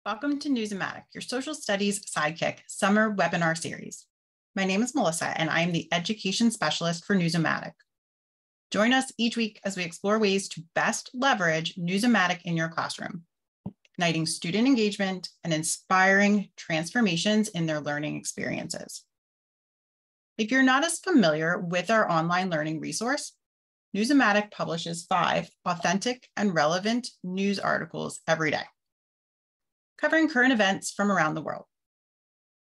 Welcome to Newsomatic, your social studies sidekick summer webinar series. My name is Melissa, and I am the education specialist for Newsomatic. Join us each week as we explore ways to best leverage Newsomatic in your classroom, igniting student engagement and inspiring transformations in their learning experiences. If you're not as familiar with our online learning resource, Newsomatic publishes 5 authentic and relevant news articles every day, covering current events from around the world.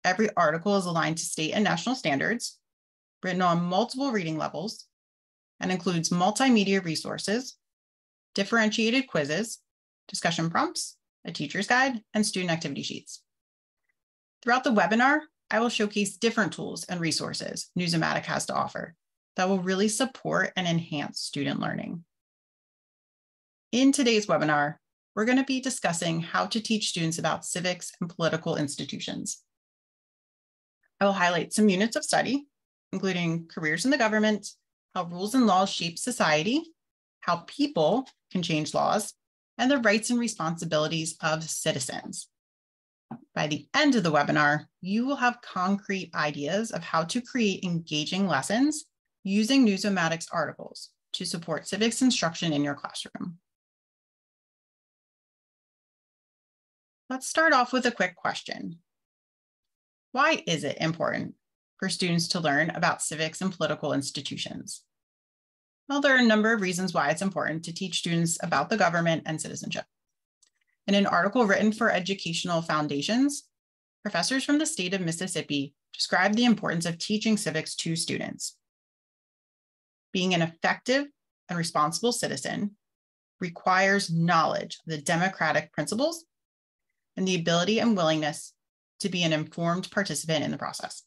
Every article is aligned to state and national standards, written on multiple reading levels, and includes multimedia resources, differentiated quizzes, discussion prompts, a teacher's guide, and student activity sheets. Throughout the webinar, I will showcase different tools and resources Newsomatic has to offer that will really support and enhance student learning. In today's webinar, we're going to be discussing how to teach students about civics and political institutions. I will highlight some units of study, including careers in the government, how rules and laws shape society, how people can change laws, and the rights and responsibilities of citizens. By the end of the webinar, you will have concrete ideas of how to create engaging lessons using Newsomatic's articles to support civics instruction in your classroom. Let's start off with a quick question. Why is it important for students to learn about civics and political institutions? Well, there are a number of reasons why it's important to teach students about the government and citizenship. In an article written for Educational Foundations, professors from the state of Mississippi described the importance of teaching civics to students. Being an effective and responsible citizen requires knowledge of the democratic principles and the ability and willingness to be an informed participant in the process.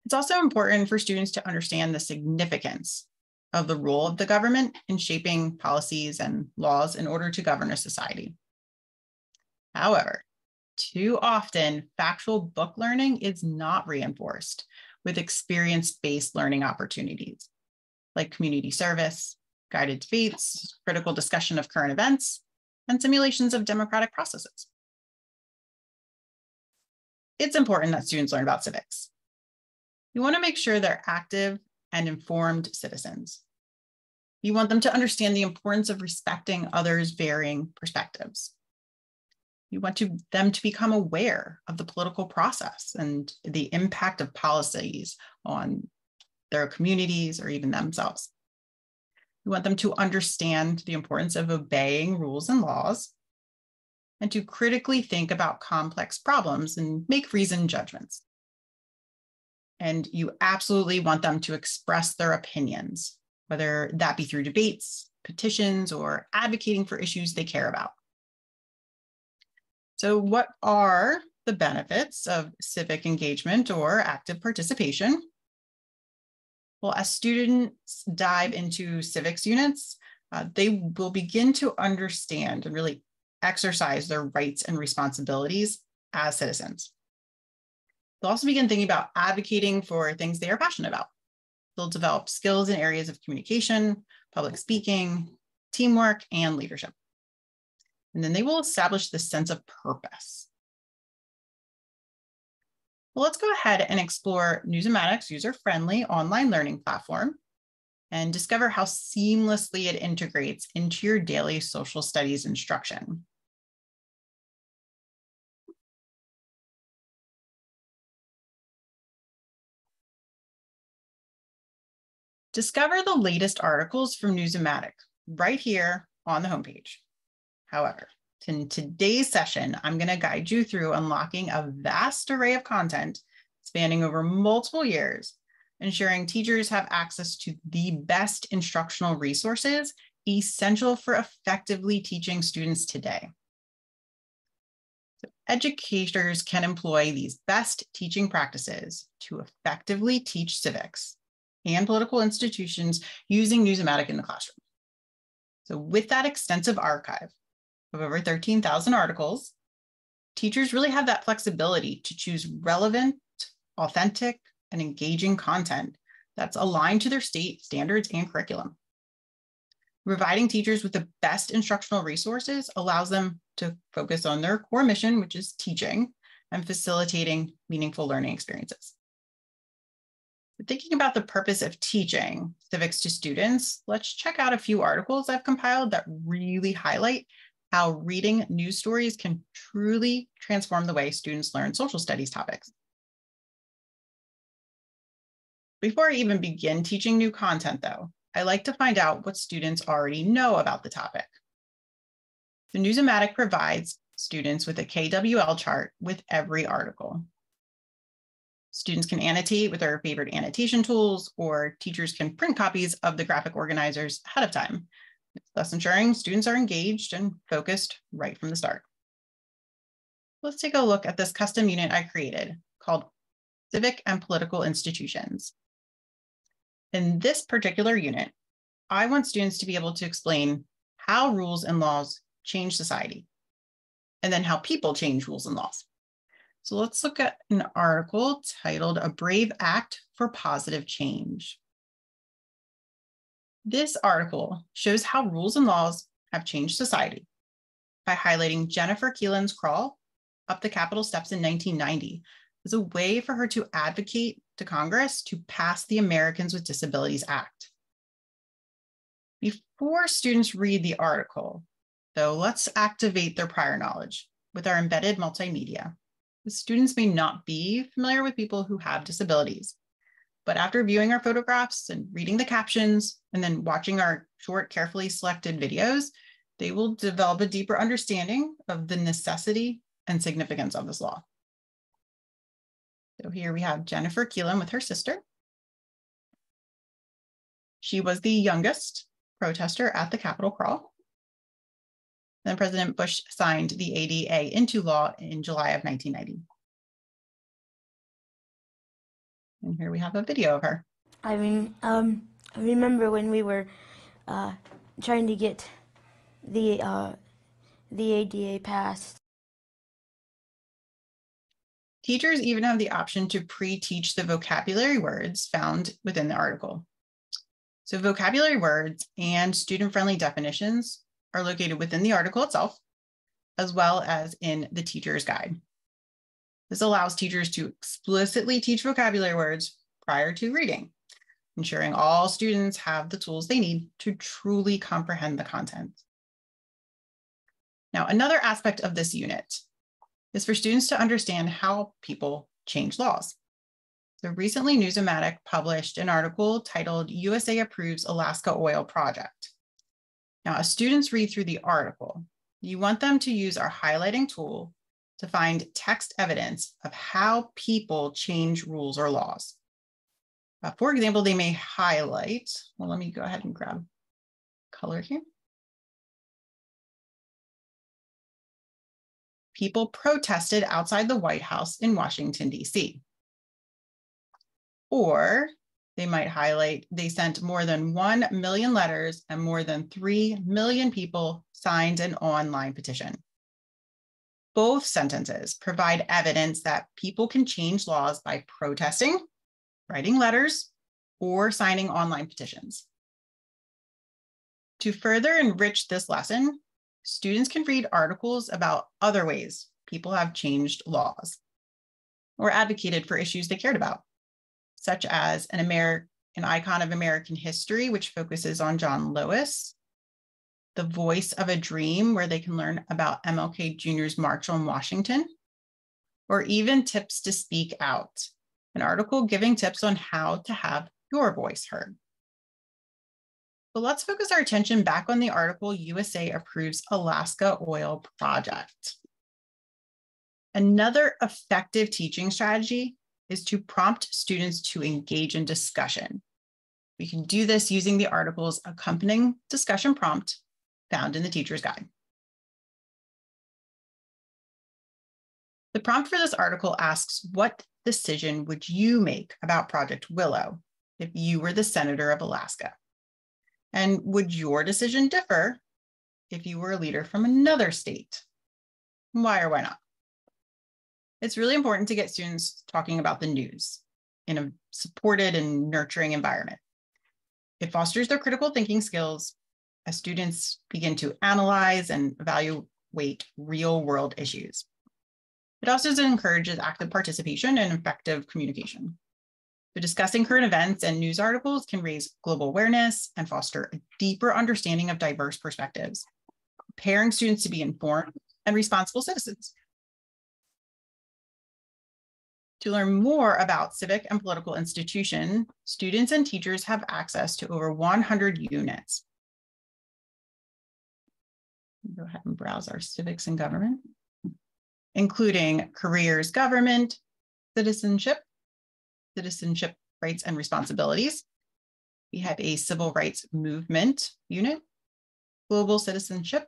It's also important for students to understand the significance of the role of the government in shaping policies and laws in order to govern a society. However, too often, factual book learning is not reinforced with experience-based learning opportunities, like community service, guided debates, critical discussion of current events, and simulations of democratic processes. It's important that students learn about civics. You want to make sure they're active and informed citizens. You want them to understand the importance of respecting others' varying perspectives. You want them to become aware of the political process and the impact of policies on their communities or even themselves. You want them to understand the importance of obeying rules and laws and to critically think about complex problems and make reasoned judgments. And you absolutely want them to express their opinions, whether that be through debates, petitions, or advocating for issues they care about. So what are the benefits of civic engagement or active participation? Well, as students dive into civics units, they will begin to understand and really exercise their rights and responsibilities as citizens. They'll also begin thinking about advocating for things they are passionate about. They'll develop skills in areas of communication, public speaking, teamwork, and leadership. And then they will establish this sense of purpose. Well, let's go ahead and explore Newsomatic's user-friendly online learning platform and discover how seamlessly it integrates into your daily social studies instruction. Discover the latest articles from Newsomatic right here on the homepage. However, in today's session, I'm going to guide you through unlocking a vast array of content spanning over multiple years, ensuring teachers have access to the best instructional resources essential for effectively teaching students today. So educators can employ these best teaching practices to effectively teach civics and political institutions using Newsomatic in the classroom. So with that extensive archive of over 13,000 articles, teachers really have that flexibility to choose relevant, authentic, and engaging content that's aligned to their state standards and curriculum. Providing teachers with the best instructional resources allows them to focus on their core mission, which is teaching and facilitating meaningful learning experiences. Thinking about the purpose of teaching civics to students, let's check out a few articles I've compiled that really highlight how reading news stories can truly transform the way students learn social studies topics. Before I even begin teaching new content, though, I like to find out what students already know about the topic. The Newsomatic provides students with a KWL chart with every article. Students can annotate with their favorite annotation tools, or teachers can print copies of the graphic organizers ahead of time, thus ensuring students are engaged and focused right from the start. Let's take a look at this custom unit I created called Civic and Political Institutions. In this particular unit, I want students to be able to explain how rules and laws change society, and then how people change rules and laws. So let's look at an article titled "A Brave Act for Positive Change." This article shows how rules and laws have changed society by highlighting Jennifer Keelan's crawl up the Capitol steps in 1990 as a way for her to advocate to Congress to pass the Americans with Disabilities Act. Before students read the article, though, let's activate their prior knowledge with our embedded multimedia. The students may not be familiar with people who have disabilities, but after viewing our photographs and reading the captions and then watching our short, carefully selected videos, they will develop a deeper understanding of the necessity and significance of this law. So here we have Jennifer Keelan with her sister. She was the youngest protester at the Capitol crawl. Then President Bush signed the ADA into law in July of 1990. And here we have a video of her. I remember when we were trying to get the ADA passed. Teachers even have the option to pre-teach the vocabulary words found within the article. So vocabulary words and student-friendly definitions are located within the article itself, as well as in the teacher's guide. This allows teachers to explicitly teach vocabulary words prior to reading, ensuring all students have the tools they need to truly comprehend the content. Now, another aspect of this unit is for students to understand how people change laws. So recently, Newsomatic published an article titled "USA Approves Alaska Oil Project." Now, as students read through the article, you want them to use our highlighting tool to find text evidence of how people change rules or laws. For example, they may highlight, well, let me go ahead and grab color here. People protested outside the White House in Washington, D.C. Or they might highlight, they sent more than 1 million letters and more than 3 million people signed an online petition. Both sentences provide evidence that people can change laws by protesting, writing letters, or signing online petitions. To further enrich this lesson, students can read articles about other ways people have changed laws or advocated for issues they cared about, such as an icon of American history, which focuses on John Lewis, The Voice of a Dream, where they can learn about MLK Jr.'s March on Washington, or even Tips to Speak Out, an article giving tips on how to have your voice heard. But let's focus our attention back on the article "USA Approves Alaska Oil Project." Another effective teaching strategy is to prompt students to engage in discussion. We can do this using the article's accompanying discussion prompt found in the teacher's guide. The prompt for this article asks, what decision would you make about Project Willow if you were the senator of Alaska? And would your decision differ if you were a leader from another state? Why or why not? It's really important to get students talking about the news in a supported and nurturing environment. It fosters their critical thinking skills as students begin to analyze and evaluate real-world issues. It also encourages active participation and effective communication. So discussing current events and news articles can raise global awareness and foster a deeper understanding of diverse perspectives, preparing students to be informed and responsible citizens. To learn more about civic and political institution, students and teachers have access to over 100 units. Go ahead and browse our civics and government, including careers, government, citizenship, rights and responsibilities. We have a civil rights movement unit, global citizenship,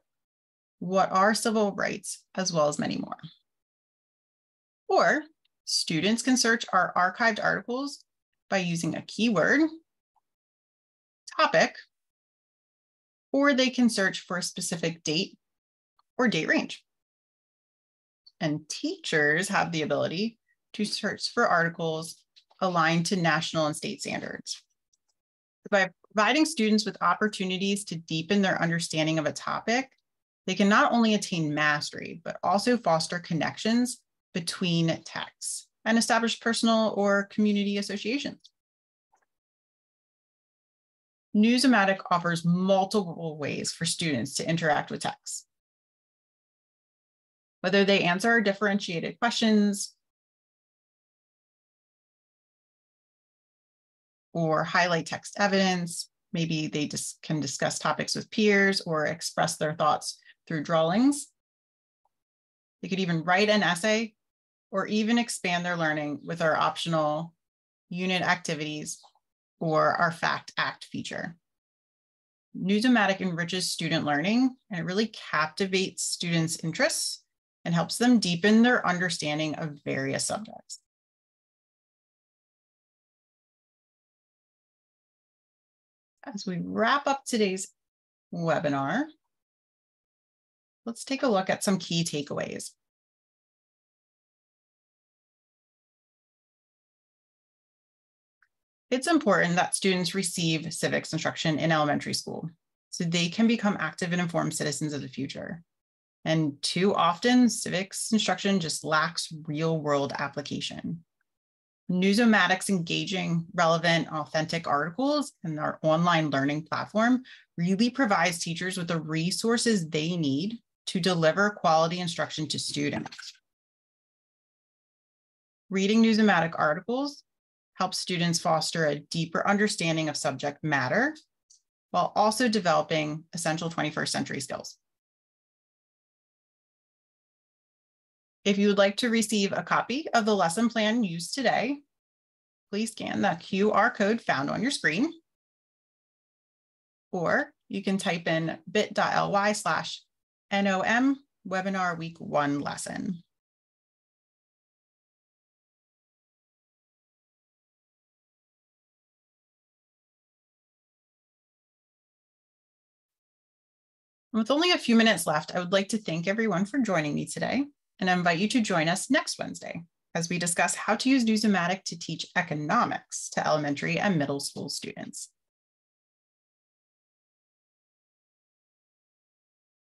what are civil rights, as well as many more. Or students can search our archived articles by using a keyword, topic, or they can search for a specific date or date range. And teachers have the ability to search for articles aligned to national and state standards. By providing students with opportunities to deepen their understanding of a topic, they can not only attain mastery, but also foster connections between texts and establish personal or community associations. Newsomatic offers multiple ways for students to interact with texts. Whether they answer differentiated questions or highlight text evidence, maybe they just can discuss topics with peers or express their thoughts through drawings. They could even write an essay or even expand their learning with our optional unit activities or our Fact Act feature. Newsomatic enriches student learning and it really captivates students' interests and helps them deepen their understanding of various subjects. As we wrap up today's webinar, let's take a look at some key takeaways. It's important that students receive civics instruction in elementary school so they can become active and informed citizens of the future. And too often, civics instruction just lacks real-world application. Newsomatic's engaging, relevant, authentic articles and our online learning platform really provides teachers with the resources they need to deliver quality instruction to students. Reading Newsomatic articles helps students foster a deeper understanding of subject matter while also developing essential 21st century skills. If you would like to receive a copy of the lesson plan used today, please scan the QR code found on your screen, or you can type in bit.ly/NOM webinar week 1 lesson. With only a few minutes left, I would like to thank everyone for joining me today. And I invite you to join us next Wednesday as we discuss how to use Newsomatic to teach economics to elementary and middle school students.